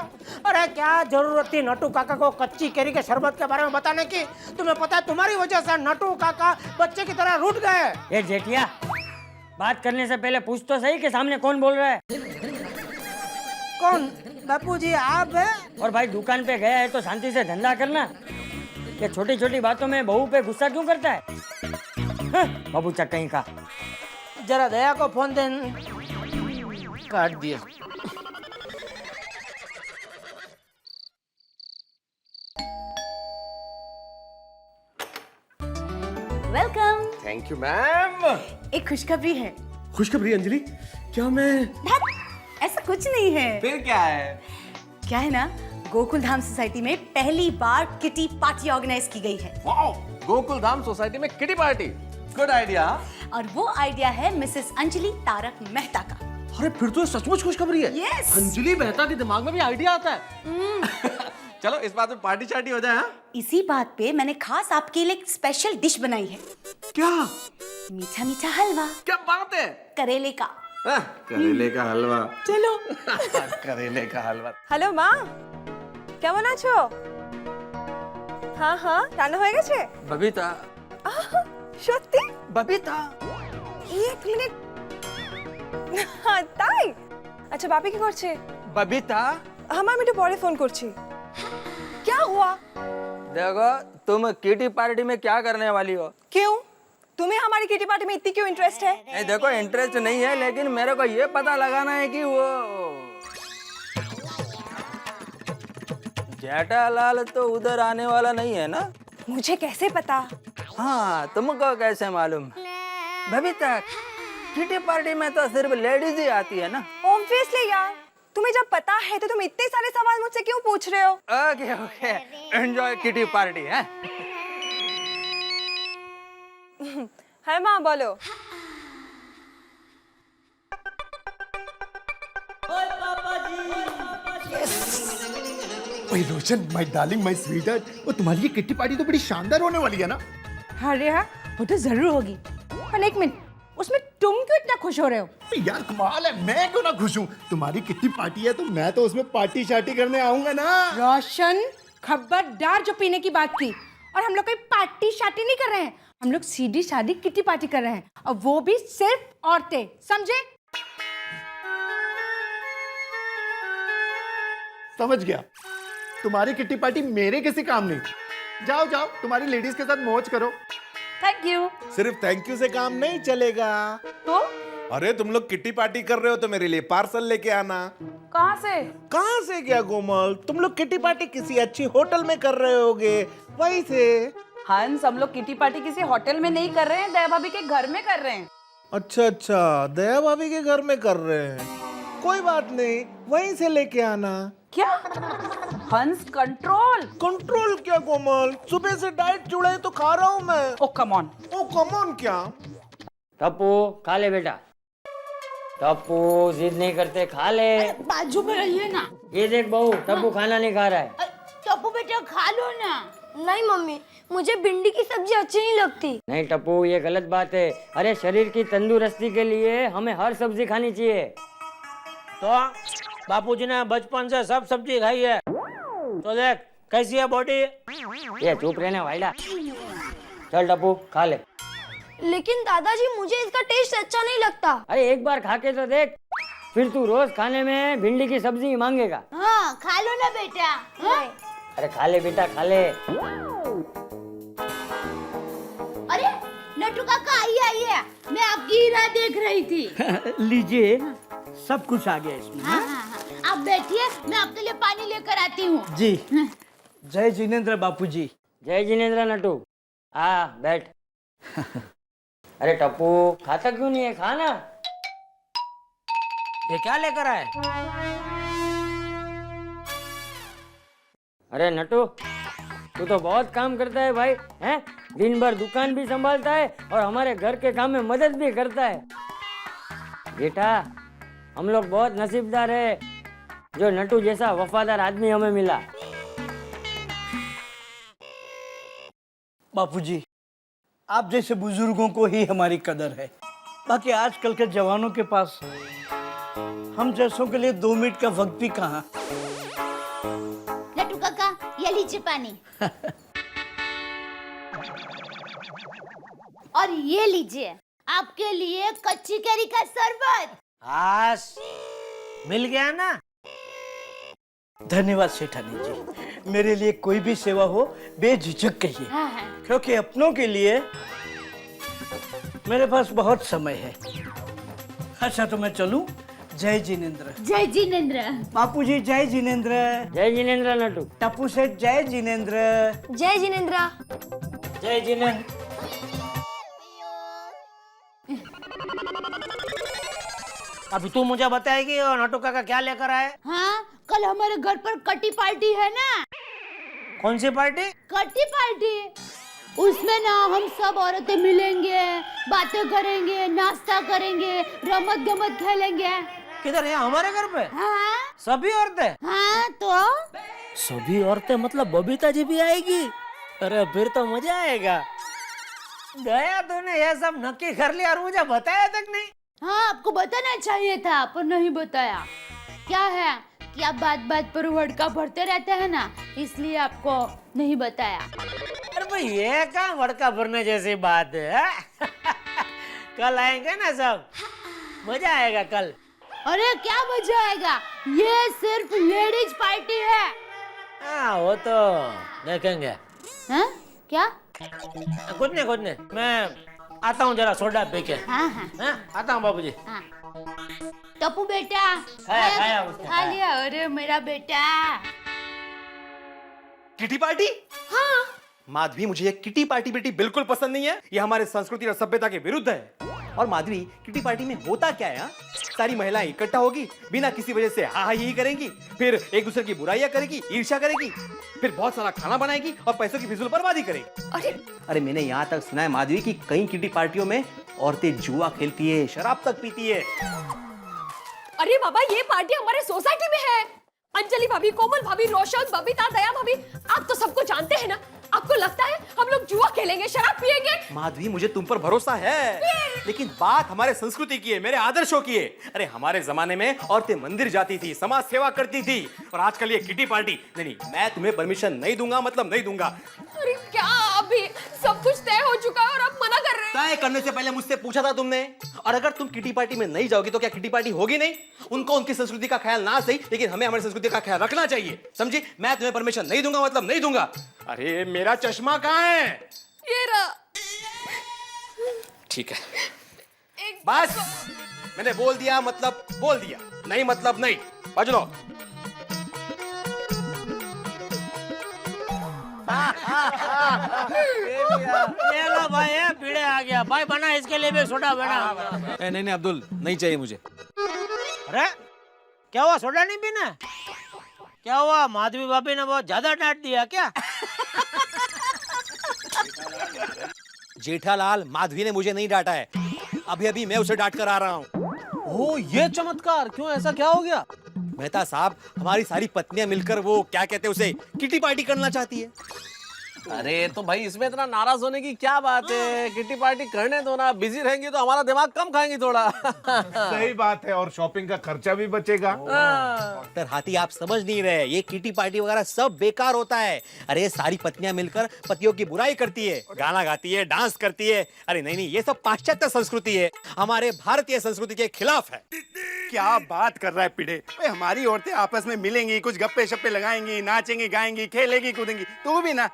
अरे क्या जरूरत थी नट्टू काका को कच्ची केरी के शरबत के बारे में बताने की? तुम्हें पता है तुम्हारी वजह से नट्टू काका बच्चे की तरह रूठ गए। ये जेठिया, बात करने से पहले पूछ तो सही कि सामने कौन बोल रहा है। कौन? बापू जी आप है? और भाई दुकान पे गया है तो शांति से धंधा करना। ये छोटी छोटी बातों में बहू पे गुस्सा क्यों करता है? बाबू चक्कई का। जरा दया को फोन दे। काट दिया। वेलकम। Thank you ma'am. एक खुशखबरी है। खुशखबरी अंजलि? क्या मैं? ऐसा कुछ नहीं है। फिर क्या है? क्या है ना, गोकुल धाम सोसाइटी में पहली बार किटी पार्टी ऑर्गेनाइज की गई है। वाओ, गोकुल धाम सोसाइटी में किटी पार्टी, गुड आइडिया। और वो आइडिया है मिसेस अंजलि तारक मेहता का। अरे फिर तो सचमुच खुशखबरी है। Yes. अंजलि मेहता के दिमाग में भी आइडिया आता है। चलो इस बात में पार्टी चार्टी हो जाए। हाँ इसी बात पे मैंने खास आपके लिए एक स्पेशल डिश बनाई है। क्या? मीठा मीठा हलवा। क्या बात है? करेले का। करेले का हलवा। चलो। करेले का हलवा। হ্যালো মা, কেমন আছো? হ্যাঁ হ্যাঁ, রান্না হয়ে গেছে? बबीता সত্যি? बबीता এক মিনিট। তাই? আচ্ছা বাপি কি করছে? बबीता আমি একটু পরে ফোন করছি। क्या हुआ? देखो तुम किटी पार्टी में क्या करने वाली हो? क्यों? तुम्हें हमारी किटी पार्टी में इतनी क्यों इंटरेस्ट है? नहीं देखो इंटरेस्ट नहीं है, लेकिन मेरे को ये पता लगाना है कि वो जेठालाल तो उधर आने वाला नहीं है ना? मुझे कैसे पता? हाँ तुमको कैसे मालूम? बबीता किटी पार्टी में तो सिर्फ लेडीज ही आती है ना? ऑब्वियसली यार, तुम्हें जब पता है तो तुम इतने सारे सवाल मुझसे क्यों पूछ रहे हो? Okay okay enjoy kitty party है। है माँ बोलो। भाई रोशन, माय डार्लिंग, माय स्वीटहार्ट, वो तुम्हारी ये किट्टी पार्टी तो बड़ी शानदार होने वाली है ना? अरे हाँ, वो तो जरूर होगी। पर एक मिनट, उसमें तुम क्यों इतना खुश हो रहे हो? यार कमाल है, मैं क्यों ना खुश हूँ? तुम्हारी किट्टी पार्टी है तो मैं तो उसमें पार्टी शार्टी करने आऊंगा ना। रोशन, खबरदार जो पीने की बात की। और हम लोग कोई पार्टी शार्टी नहीं कर रहे हैं, हम लोग सीधी सादी किट्टी पार्टी कर रहे हैं, और वो भी सिर्फ औरतें, समझे? समझ गया। तुम्हारी किट्टी पार्टी मेरे किसी काम नहीं। जाओ जाओ, तुम्हारी लेडीज के साथ मौज करो। Thank you. सिर्फ थैंक यू से काम नहीं चलेगा। तो अरे तुम लोग किट्टी पार्टी कर रहे हो तो मेरे लिए पार्सल लेके आना। कहाँ से? कहाँ से क्या कोमल, तुम लोग किट्टी पार्टी किसी अच्छी होटल में कर रहे होगे, वहीं से। हंस, हम लोग किटी पार्टी किसी होटल में नहीं कर रहे हैं, दया भाभी के घर में कर रहे हैं। अच्छा अच्छा, दया भाभी के घर में कर रहे हैं, कोई बात नहीं, वहीं से लेके आना। क्या? हंस कंट्रोल। कंट्रोल क्या कोमल, सुबह से डाइट चुड़ाई तो खा रहा हूँ मैं। ओ come on. O come on क्या? टप्पू खा ले बेटा, टप्पू जिद नहीं करते, खा ले। बाजू में रहिए ना। ये देख बहू, टप्पू खाना नहीं खा रहा है। टप्पू बेटा खा लो ना। नहीं मम्मी, मुझे भिंडी की सब्जी अच्छी नहीं लगती। नहीं टप्पू, ये गलत बात है। अरे शरीर की तंदुरुस्ती के लिए हमें हर सब्जी खानी चाहिए। तो बापूजी ने बचपन से सब सब्जी खाई है, तो देख कैसी है बॉडी। ये चुप रहने वाला। चल टप्पू खा ले। लेकिन दादाजी मुझे इसका टेस्ट अच्छा नहीं लगता। अरे एक बार खा के तो देख, फिर तू रोज खाने में भिंडी की सब्जी मांगेगा। हाँ खा लो ना बेटा। हाँ? अरे खा ले बेटा, खा ले। अरे नटू काका आइए आइए, मैं आपकी राह देख रही थी। लीजिए, सब कुछ आ गया इसमें। हाँ हाँ हाँ, आप बैठिए, मैं आपके लिए पानी लेकर आती हूँ। जी। जय जिनेंद्र बापूजी। जय जिनेंद्र नटू। आ बैठ। अरे टप्पू खाता क्यों नहीं है, खाना। ये क्या लेकर आए? अरे नटू, तू तो बहुत काम करता है भाई, हैं? दिन भर दुकान भी संभालता है और हमारे घर के काम में मदद भी करता है। बेटा, हम लोग बहुत नसीबदार है जो नटू जैसा वफादार आदमी हमें मिला। बापूजी, आप जैसे बुजुर्गों को ही हमारी कदर है, बाकी आजकल के जवानों के पास हम जैसों के लिए 2 मिनट का वक्त भी कहाँ। नटू काका ये लीजिए पानी। और ये लीजिए आपके लिए कच्ची कैरी का शरबत। आस मिल गया ना। धन्यवाद सेठानी जी, मेरे लिए कोई भी सेवा हो बेझिझक कहिए। हाँ हाँ। क्योंकि अपनों के लिए मेरे पास बहुत समय है। अच्छा तो मैं चलूं। जय जिनेंद्र। जय जिनेंद्र। बापूजी जय जिनेंद्र। जय जिनेंद्र नटू। टप्पू से जय जिनेंद्र। जय जिनेंद्र। जय जिनेंद्र। अभी तू मुझे बताएगी और नटू काका क्या लेकर आए? हाँ, कल हमारे घर पर कटी पार्टी है ना। कौन सी पार्टी? कटी पार्टी। उसमें ना हम सब औरतें मिलेंगे, बातें करेंगे, नाश्ता करेंगे, रमत गमत खेलेंगे। किधर है? हमारे घर पे? हाँ। सभी औरतें? हाँ तो सभी औरतें मतलब बबीता जी भी आएगी? अरे फिर तो मजा आएगा। दया तूने ये सब नक्की कर लिया और मुझे बताया तक नहीं। हाँ, आपको बताना चाहिए था पर नहीं बताया। क्या है कि आप बात बात पर वड़का भरते रहते हैं ना, इसलिए आपको नहीं बताया। अरे भाई ये क्या वड़का भरने जैसी बात है? कल आएंगे ना सब, मजा आएगा कल। अरे क्या मजा आएगा, ये सिर्फ लेडीज पार्टी है। हाँ वो तो देखेंगे। हैं? क्या? कुछ नहीं, मैं आता हूँ जरा सोडा पी के। हाँ हाँ हाँ, आता हूँ बाबूजी। हाँ। टप्पू बेटा खाया उसने, खा लिया। अरे मेरा बेटा। Kitty party? हाँ। माधवी, मुझे ये किटी पार्टी बेटी बिल्कुल पसंद नहीं है। ये हमारे संस्कृति और सभ्यता के विरुद्ध है। और माधवी, किटी पार्टी में होता क्या है? सारी महिलाएं इकट्ठा होगी, बिना किसी वजह से हा ही करेंगी, फिर एक दूसरे की बुराइयां करेगी, ईर्ष्या करेगी, फिर बहुत सारा खाना बनाएगी और पैसों की फिजूल बर्बादी करेगी। अरे मैंने यहाँ तक सुना है माधवी कि कई किटी पार्टियों में औरतें जुआ खेलती है, शराब तक पीती है। अरे बाबा, ये पार्टी हमारे सोसाइटी में है। अंजलि भाभी, कोमल भाभी, रोशन, बबीता, दया भाभी, आप तो सबको जानते हैं ना। आपको लगता है हम लोग जुआ खेलेंगे, शराब पिएंगे? माधवी, मुझे तुम पर भरोसा है, लेकिन बात हमारे संस्कृति की है, मेरे आदर्शों की है। अरे हमारे जमाने में औरतें मंदिर जाती थी, समाज सेवा करती थी, और आजकल ये किटी पार्टी। नहीं, मैं तुम्हें परमिशन नहीं दूंगा, मतलब नहीं दूंगा। अरे क्या, अभी सब कुछ तय हो चुका है और आप मना कर रहे हैं? तय करने से पहले मुझसे पूछा था तुमने। और अगर तुम किटी पार्टी में नहीं जाओगी तो क्या किटी पार्टी होगी नहीं? उनको उनकी संस्कृति का ख्याल ना सही, लेकिन हमें हमारी संस्कृति का ख्याल रखना चाहिए, समझी? मैं तुम्हें परमिशन नहीं दूंगा, मतलब नहीं दूंगा। अरे मेरा चश्मा कहाँ है? ये रहा। ठीक है, बस मैंने बोल दिया मतलब बोल दिया, नहीं मतलब नहीं। बज लो। ये लो भाई, ये पीड़े आ गया भाई, बना इसके लिए भी सोडा बना। नहीं अब्दुल, नहीं चाहिए मुझे। अरे क्या हुआ, सोडा नहीं पीना? क्या हुआ, माधवी भाभी ने बहुत ज्यादा डांट दिया क्या? जेठालाल, माधवी ने मुझे नहीं डांटा है, अभी अभी मैं उसे डांट कर आ रहा हूँ। ओ ये चमत्कार, क्यों, ऐसा क्या हो गया? मेहता साहब, हमारी सारी पत्नियां मिलकर वो क्या कहते हैं उसे, किटी पार्टी करना चाहती है। अरे तो भाई इसमें इतना नाराज होने की क्या बात है? किटी पार्टी करने दो ना, बिजी रहेंगी तो हमारा दिमाग कम खाएंगी थोड़ा। सही बात है, और शॉपिंग का खर्चा भी बचेगा। डॉक्टर हाथी, आप समझ नहीं रहे, ये किटी पार्टी वगैरह सब बेकार होता है। अरे सारी पत्नियां मिलकर पतियों की बुराई करती है, गाना गाती है, डांस करती है। अरे नहीं, ये सब पाश्चात्य संस्कृति है, हमारे भारतीय संस्कृति के खिलाफ है। क्या बात कर रहा है पिढ़े? हमारी औरतें आपस में मिलेंगी, कुछ गप्पे शप्पे लगाएंगी, नाचेंगी, गाएंगी, खेलेंगी, कूदेंगी, तू भी ना।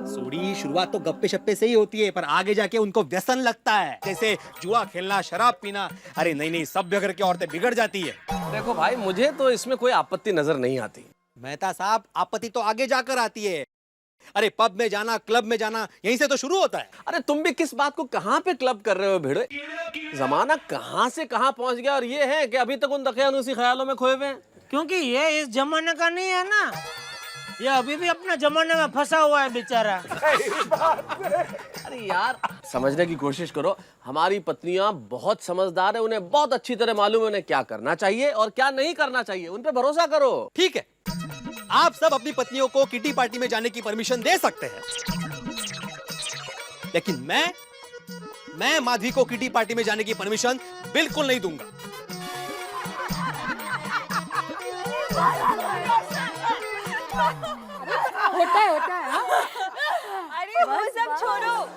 सूरी, शुरुआत तो गप्पे शप्पे से ही होती है, पर आगे जाके उनको व्यसन लगता है, जैसे जुआ खेलना, शराब पीना। अरे नहीं, सभ्य घर की औरतें बिगड़ जाती है। देखो भाई, मुझे तो इसमें कोई आपत्ति नजर नहीं आती। मेहता साहब, आपत्ति तो आगे जाकर आती है। अरे पब में जाना, क्लब में जाना, यहीं से तो शुरू होता है। अरे तुम भी किस बात को कहाँ पे क्लब कर रहे हो भिड़े? जमाना कहाँ से कहाँ पहुँच गया, और ये है कि अभी तक उन दकियानूसी ख्यालों में खोए हुए हैं। क्योंकि ये इस जमाने का नहीं है ना, ये अभी भी अपने जमाने में फंसा हुआ है बेचारा। अरे यार, समझने की कोशिश करो, हमारी पत्नियां बहुत समझदार है, उन्हें बहुत अच्छी तरह मालूम है उन्हें क्या करना चाहिए और क्या नहीं करना चाहिए। उन पे भरोसा करो। ठीक है, आप सब अपनी पत्नियों को किटी पार्टी में जाने की परमिशन दे सकते हैं, लेकिन मैं माधवी को किटी पार्टी में जाने की परमिशन बिल्कुल नहीं दूंगा। होता है। अरे वो सब छोड़ो,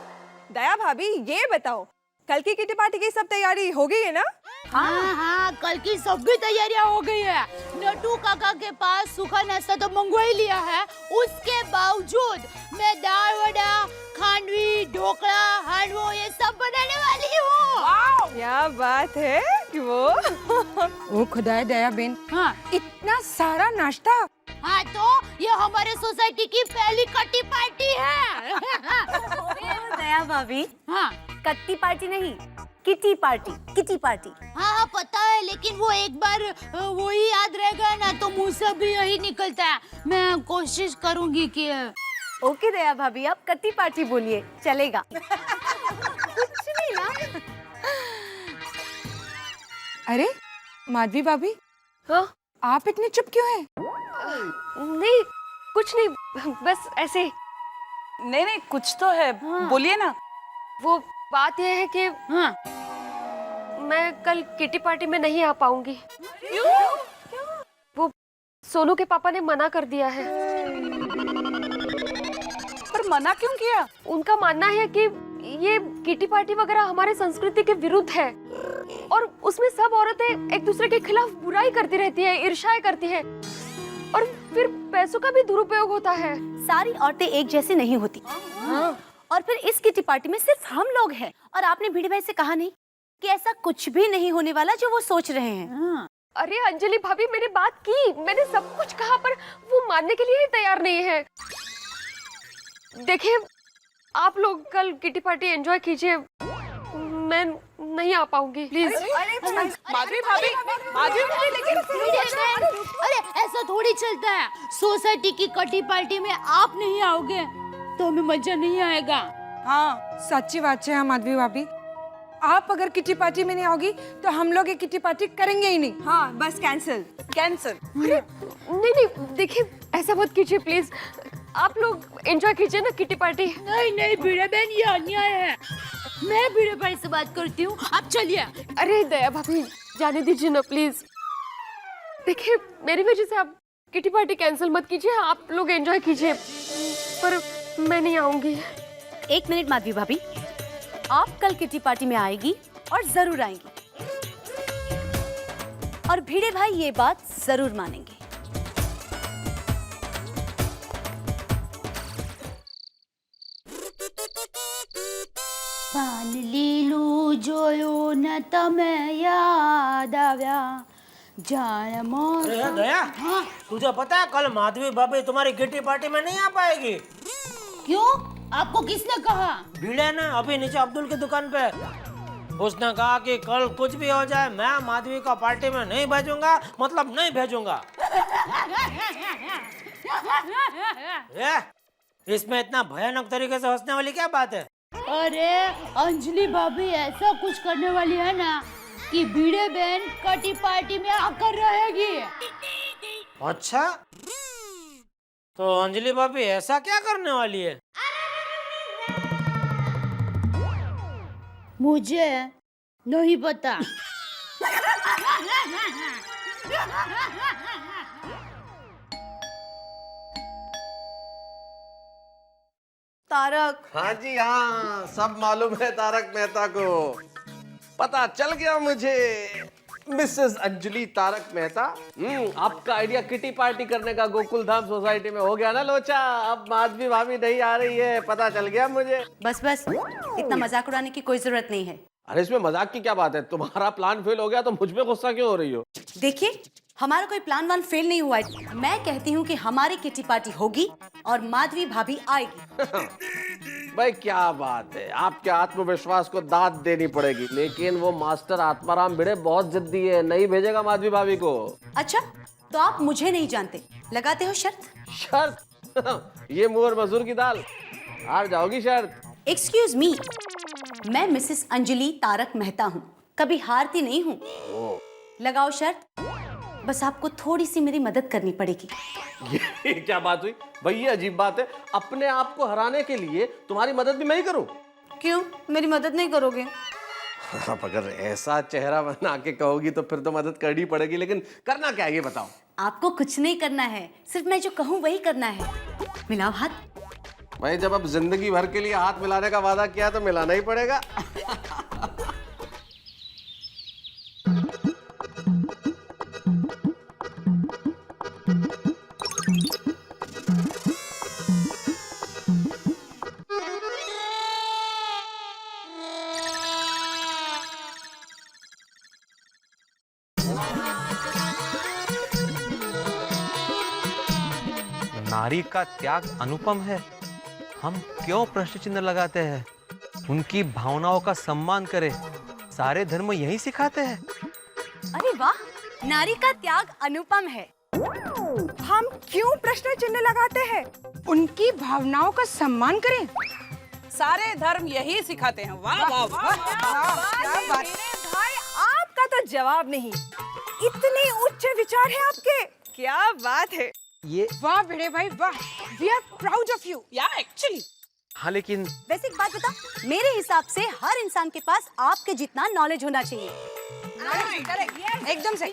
दया भाभी ये बताओ, कल की किटी पार्टी की सब तैयारी हो गई है ना? हाँ, कल की सब भी तैयारियां हो गई है। नटू काका के पास सूखा नाश्ता तो मंगवा ही लिया है, उसके बावजूद मैं दाल वड़ा, खांडवी, ढोकला, हांडवो ये सब बनाने वाली हूँ। क्या बात है कि वो ओ खुदाए दया बेन, हाँ इतना सारा नाश्ता। हाँ तो ये हमारे सोसाइटी की पहली कट्टी पार्टी है। दया भाभी, हाँ कट्टी पार्टी नहीं, किटी पार्टी, किटी पार्टी। हाँ पता है, लेकिन वो एक बार वही याद रह गया ना तो मुंह से भी यही निकलता है। मैं कोशिश करूंगी कि ओके दया भाभी, आप कट्टी पार्टी बोलिए, चलेगा। कुछ नहीं ना। अरे माधवी भाभी, हाँ? आप इतने चुप क्यों हैं? नहीं कुछ नहीं, बस ऐसे ही। नहीं नहीं कुछ तो है, बोलिए ना। वो बात यह है कि मैं कल किटी पार्टी में नहीं आ पाऊंगी। क्यों? वो सोनू के पापा ने मना कर दिया है। पर मना क्यों किया? उनका मानना है कि ये किटी पार्टी वगैरह हमारे संस्कृति के विरुद्ध है और उसमें सब औरतें एक दूसरे के खिलाफ बुराई करती रहती है, ईर्ष्याएं करती है और फिर पैसों का भी दुरुपयोग होता है। सारी औरतें एक जैसी नहीं होती। और फिर इस किटी पार्टी में सिर्फ हम लोग हैं। और आपने भिड़े भाई से कहा नहीं कि ऐसा कुछ भी नहीं होने वाला जो वो सोच रहे हैं। अरे अंजलि भाभी, मैंने बात की, मैंने सब कुछ कहा, पर वो मानने के लिए ही तैयार नहीं है। देखिए, आप लोग कल किटी पार्टी एंजॉय कीजिए, मैं नहीं आ पाऊंगी, प्लीज। माधवी भाभी, माधवी भाभी, लेकिन अरे ऐसा थोड़ी चलता है। सोसाइटी की किटी पार्टी में आप नहीं आओगे तो हमें मजा नहीं आएगा। हाँ सच्ची बात है माधवी भाभी, आप अगर किटी पार्टी में नहीं आओगी तो हम लोग ये किटी पार्टी करेंगे ही नहीं। हाँ बस कैंसिल कैंसिल। अरे नहीं नहीं, देखिए ऐसा मत कीजिए प्लीज, आप लोग एंजॉय कीजिए ना किटी पार्टी। नहीं नहीं भिड़े बहन, ये अन्याय है। मैं भिड़े भाई से बात करती हूँ, आप चलिए। अरे दया भाभी, जाने दीजिए ना प्लीज। देखिए मेरी वजह से आप किटी पार्टी कैंसिल मत कीजिए, आप लोग एंजॉय कीजिए, पर मैं नहीं आऊंगी। एक मिनट माधवी भाभी, आप कल किटी पार्टी में आएगी और जरूर आएंगी, और भिड़े भाई ये बात जरूर मानेंगे। पान लीलू जोयो न तमे याद आव्या जान मोर। अरे दया, तुझे पता है कल माधवी भाभी तुम्हारी किटी पार्टी में नहीं आ पाएगी। क्यों? आपको किसने कहा? भिड़े ने अभी नीचे अब्दुल की दुकान पे। उसने कहा कि कल कुछ भी हो जाए मैं माधवी को पार्टी में नहीं भेजूंगा, मतलब नहीं भेजूंगा। इसमें इतना भयानक तरीके से हंसने वाली क्या बात है? अरे अंजलि भाभी ऐसा कुछ करने वाली है ना कि भिड़े बहन किटी पार्टी में आकर रहेगी। अच्छा, तो अंजलि भाभी ऐसा क्या करने वाली है? मुझे नहीं पता। तारक। हाँ जी हाँ, सब मालूम है तारक मेहता को। पता चल गया मुझे। मिसेस अंजलि तारक मेहता, आपका आइडिया किटी पार्टी करने का गोकुल धाम सोसाइटी में हो गया ना लोचा। अब माधवी भाभी नहीं आ रही है, पता चल गया मुझे। बस बस, इतना मजाक उड़ाने की कोई जरूरत नहीं है। अरे इसमें मजाक की क्या बात है? तुम्हारा प्लान फेल हो गया तो मुझ पे गुस्सा क्यों हो रही हो? देखिए, हमारा कोई प्लान वान फेल नहीं हुआ है। मैं कहती हूँ कि हमारी किटी पार्टी होगी और माधवी भाभी आएगी। भाई क्या बात है, आपके आत्मविश्वास को दाद देनी पड़ेगी, लेकिन वो मास्टर आत्माराम भिड़े बहुत जिद्दी है, नहीं भेजेगा माधवी भाभी को। अच्छा, तो आप मुझे नहीं जानते, लगाते हो शर्त? शर्त? ये मुहर मजदूर की दाल, हार जाओगी शर्त। एक्सक्यूज मी, मैं मिसेस अंजलि तारक मेहता हूँ, कभी हारती नहीं हूँ। लगाओ शर्त, बस आपको थोड़ी सी मेरी मदद करनी पड़ेगी। ये क्या बात हुई भाई? ये अजीब बात है, अपने आप को हराने के लिए तुम्हारी मदद भी मैं ही करूं? क्यों, मेरी मदद नहीं करोगे? आप अगर ऐसा चेहरा बना के कहोगी तो फिर तो मदद करनी पड़ेगी, लेकिन करना क्या है ये बताओ। आपको कुछ नहीं करना है, सिर्फ मैं जो कहूँ वही करना है। मिलाओ हाथ। भाई जब अब जिंदगी भर के लिए हाथ मिलाने का वादा किया तो मिलाना ही पड़ेगा। नारी का त्याग अनुपम है, हम क्यों प्रश्न चिन्ह लगाते हैं? उनकी भावनाओं का सम्मान करें, सारे धर्म यही सिखाते हैं। अरे वाह, नारी का त्याग अनुपम है। हम क्यों प्रश्न चिन्ह लगाते हैं? उनकी भावनाओं का सम्मान करें, सारे धर्म यही सिखाते हैं। वाह वाह वाह, क्या बात है भाई, आपका तो जवाब नहीं। इतने उच्च विचार है आपके, क्या बात है। ये वाह भिड़े भाई वाह, we are proud of you. या एक्चुअली हाँ लेकिन वैसे एक बात बता, मेरे हिसाब से हर इंसान के पास आपके जितना नॉलेज होना चाहिए। एकदम सही,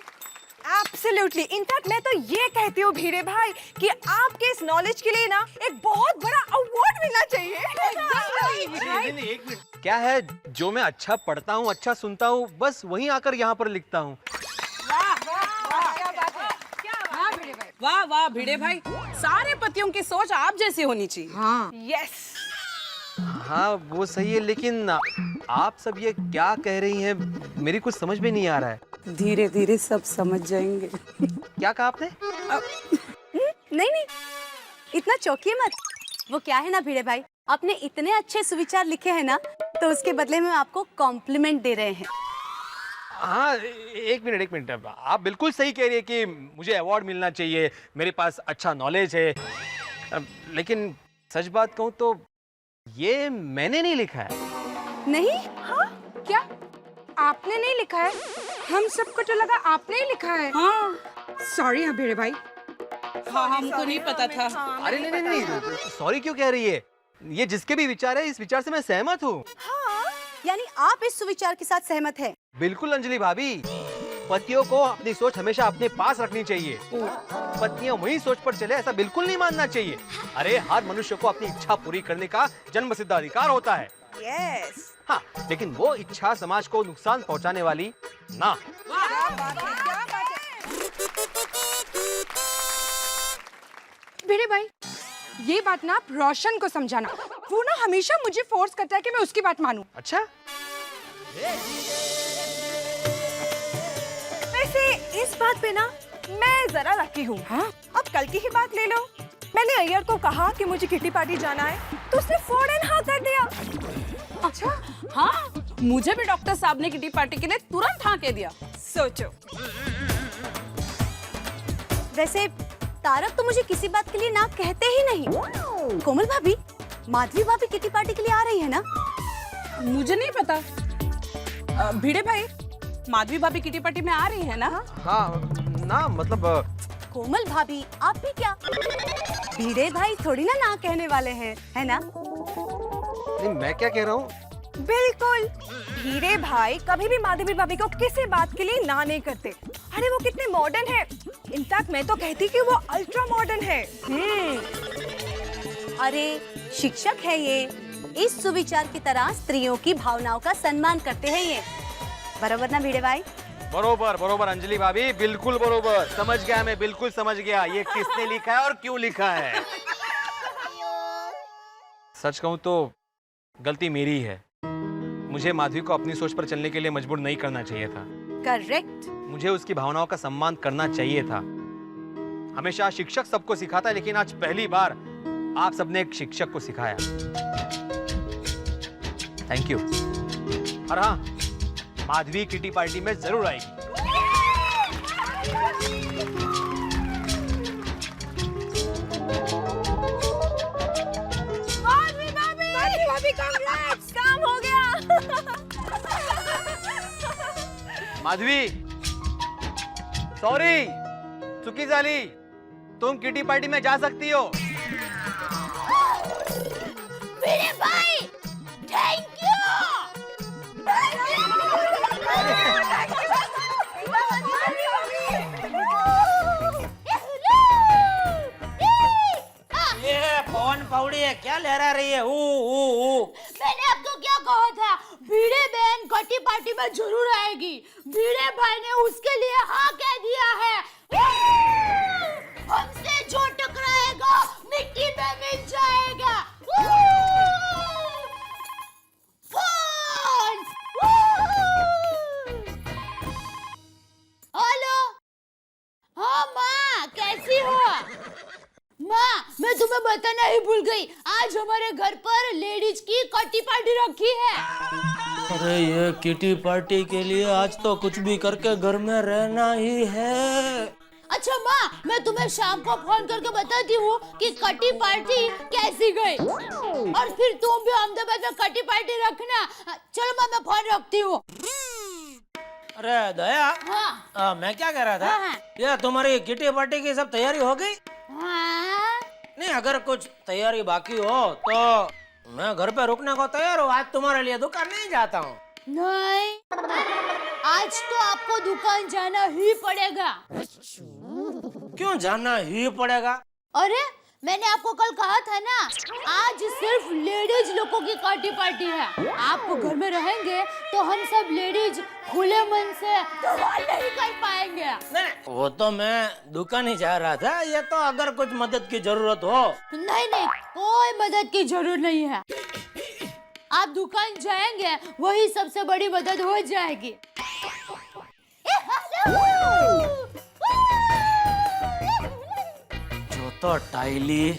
एब्सोल्युटली। इनफैक्ट मैं तो ये कहती हूँ भिड़े भाई कि आपके इस नॉलेज के लिए ना एक बहुत बड़ा अवार्ड मिलना चाहिए। नहीं, एक मिनट, क्या है जो मैं अच्छा पढ़ता हूँ, अच्छा सुनता हूँ, बस वहीं आकर यहाँ पर लिखता हूँ। वाह वाह भिड़े भाई, सारे पतियों की सोच आप जैसी होनी चाहिए। हाँ यस। हाँ वो सही है, लेकिन आप सब ये क्या कह रही हैं, मेरी कुछ समझ में नहीं आ रहा है। धीरे धीरे सब समझ जाएंगे। क्या कहा आपने? नहीं नहीं, इतना चौंकिए मत। वो क्या है ना भिड़े भाई, आपने इतने अच्छे सुविचार लिखे हैं ना, तो उसके बदले में आपको कॉम्प्लीमेंट दे रहे हैं। हाँ एक मिनट, आप बिल्कुल सही कह रही है कि मुझे अवार्ड मिलना चाहिए, मेरे पास अच्छा नॉलेज है, लेकिन सच बात कहूँ तो ये मैंने नहीं लिखा है। नहीं? हाँ क्या आपने नहीं लिखा है? हम सबको तो लगा आपने ही लिखा है। हाँ सॉरी है भिड़े भाई। हाँ हमको नहीं पता था। अरे नहीं, सॉरी क्यों कह रही है? ये जिसके भी विचार है, इस विचार से मैं सहमत हूँ। हाँ, यानी आप इस सुविचार के साथ सहमत हैं? बिल्कुल अंजलि भाभी, पतियों को अपनी सोच हमेशा अपने पास रखनी चाहिए। पत्नियां वही सोच पर चले ऐसा बिल्कुल नहीं मानना चाहिए। अरे हर मनुष्य को अपनी इच्छा पूरी करने का जन्मसिद्ध अधिकार होता है। यस। हाँ, लेकिन वो इच्छा समाज को नुकसान पहुंचाने वाली ना। भिड़े भाई ये बात ना आप रोशन को समझाना, वो ना हमेशा मुझे फोर्स करता है कि मैं उसकी बात मानूं। अच्छा? वैसे इस बात पे ना मैं जरा लकी हूँ। हाँ? अब कल की ही बात ले लो, मैंने अय्यर को कहा कि मुझे किटी पार्टी जाना है, तो उसने फौरन हाँ कर दिया। अच्छा हाँ, मुझे भी डॉक्टर साहब ने किटी पार्टी के लिए तुरंत हाँ कह दिया। सोचो। वैसे तारक तो मुझे किसी बात के लिए ना कहते ही नहीं। कोमल भाभी, माधवी भाभी किटी पार्टी के लिए आ रही है ना? मुझे नहीं पता। भिड़े भाई, माधवी भाभी किटी पार्टी में आ रही है ना? हाँ ना, मतलब कोमल भाभी आप भी क्या? भिड़े भाई थोड़ी ना कहने वाले हैं, है ना? नहीं, मैं क्या कह रहा हूँ? बिल्कुल, भिड़े भाई कभी भी माधवी भाभी को किसी बात के लिए ना नहीं करते। अरे वो कितने मॉडर्न है, इनफैक्ट मैं तो कहती कि वो अल्ट्रा मॉडर्न है। अरे शिक्षक है ये, इस सुविचार की तरह स्त्रियों की भावनाओं का सम्मान करते हैं ये। बराबर ना भिड़े भाई? बरोबर अंजलि भाभी, बिल्कुल बरोबर। समझ गया, मैं बिल्कुल समझ गया ये किसने लिखा है और क्यों लिखा है। सच कहूँ तो गलती मेरी है। मुझे माधवी को अपनी सोच पर चलने के लिए मजबूर नहीं करना चाहिए था। करेक्ट। मुझे उसकी भावनाओं का सम्मान करना चाहिए था। हमेशा शिक्षक सबको सिखाता है, लेकिन आज पहली बार आप सबने एक शिक्षक को सिखाया। Thank you. और हाँ, माधवी किटी पार्टी में जरूर आएगी। माधवी भाभी कांग्रेट्स, काम हो गया। माधवी, सॉरी, चुकी झाली, तुम किटी पार्टी में जा सकती हो। भिड़े भाई, थैंक यू। ये कौन पौड़ी है, क्या लहरा रही है? मैंने आपको क्या कहा था, भिड़े बहन कटी पार्टी में जरूर आएगी। भिड़े भाई ने उसके लिए हाँ कह दिया है। हमसे जो टकराएगा मिट्टी में मिल जाएगा। हेलो, हाँ माँ, कैसी हो? माँ, मैं तुम्हें बताना ही भूल गई, आज हमारे घर पर लेडीज की कटी पार्टी रखी है। अरे ये किटी पार्टी के लिए आज तो कुछ भी करके घर में रहना ही है। अच्छा माँ, मैं तुम्हें शाम को फोन करके बताती हूँ कि कटी पार्टी कैसी गई, और फिर तुम भी अहमदाबाद में कटी पार्टी रखना। चलो माँ, मैं फोन रखती हूँ। अरे दया, हाँ। मैं क्या कह रहा था, हाँ। ये तुम्हारी किटी पार्टी की सब तैयारी हो गई? हाँ अगर कुछ तैयारी बाकी हो तो मैं घर पे रुकने को तैयार हूँ। आज तुम्हारे लिए दुकान नहीं जाता हूँ। नहीं, आज तो आपको दुकान जाना ही पड़ेगा। क्यों जाना ही पड़ेगा? अरे मैंने आपको कल कहा था ना, आज सिर्फ लेडीज लोगों की पार्टी पार्टी है। आप घर में रहेंगे तो हम सब लेडीज खुले मन से धमाल नहीं कर पाएंगे। नहीं, वो तो मैं दुकान ही जा रहा था। ये तो अगर कुछ मदद की जरूरत हो। नहीं नहीं, कोई मदद की जरूरत नहीं है। आप दुकान जाएंगे वही सबसे बड़ी मदद हो जाएगी। जो तो टाइली,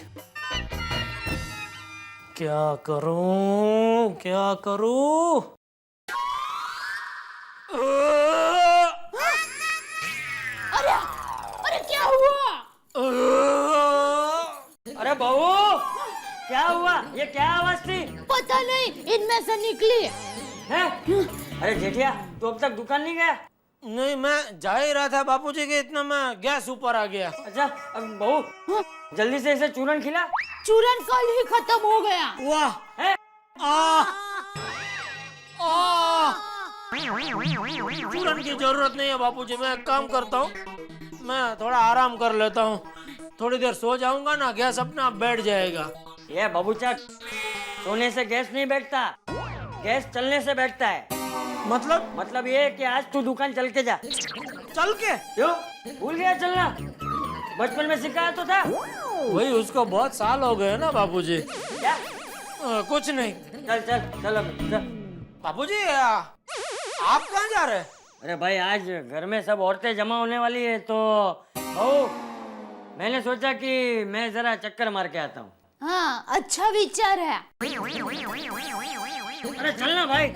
क्या करूं क्या करूं? अरे अरे क्या हुआ? अरे बहू, क्या हुआ? ये क्या आवाज थी? पता नहीं, इनमें से निकली है? अरे जेठिया, तू अब तक दुकान नहीं गया? नहीं, मैं जा ही रहा था बापूजी के, इतना में गैस ऊपर आ गया। अच्छा, अब बहू जल्दी से इसे चूरन खिला। चूरन कल ही खत्म हो गया। वाह, चूरन की जरूरत नहीं है बापूजी। मैं एक काम करता हूँ, मैं थोड़ा आराम कर लेता हूँ। थोड़ी देर सो जाऊंगा ना, गैस अपने आप बैठ जाएगा। ये बाबूचक, सोने से गैस नहीं बैठता, गैस चलने से बैठता है। मतलब ये कि आज तू दुकान चल के जा। चल के? क्यों, भूल गया चलना? बचपन में सिखाया तो था। वही, उसको बहुत साल हो गए ना बापूजी। क्या? कुछ नहीं। चल चल चल अब चल। बापूजी, आप कहाँ जा रहे हैं? अरे भाई, आज घर में सब औरतें जमा होने वाली है, तो बहू मैंने सोचा कि मैं जरा चक्कर मार के आता हूँ। हाँ, अच्छा विचार है। अरे चलना भाई।